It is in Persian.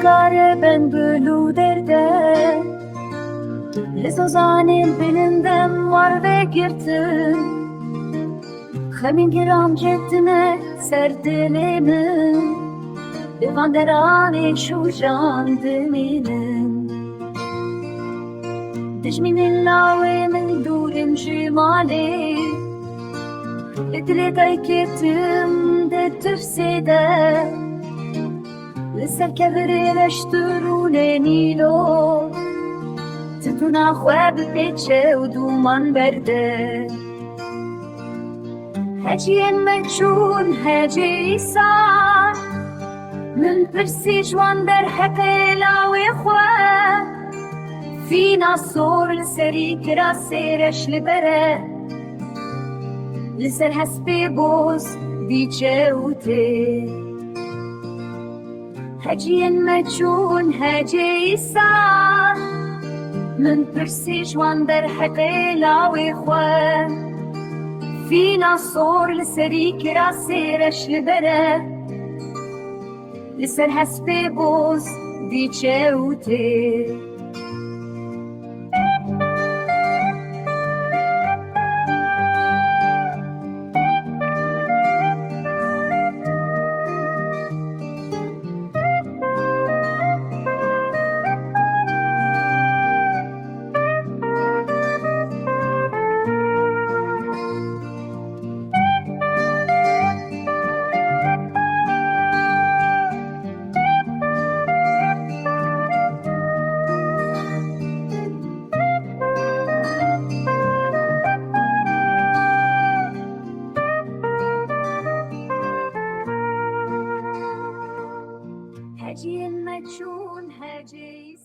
kare ben bölü derde Lezozanın belindem var ve girdim Hemin giram ceddine serdilimin Bevan derane şu can diminin Dijminin lawe min durim jimali Lidli dayketim de tüfside Lisser kevri leşturune nilo Tituna خواب پیچه و دومان برده هجین مجون هجی سار من پرسی جوان در حق لاوی خواه فينا صور لسري كرا سيرش لبره لسر حسبي بوز بيجوتي هجين مجون هجي سار من برسي جوان در حقي لاوي خواه فينا صور لسري كرا سيرش لبره لسر حسبي بوز بيجوتي هجين مجون هجي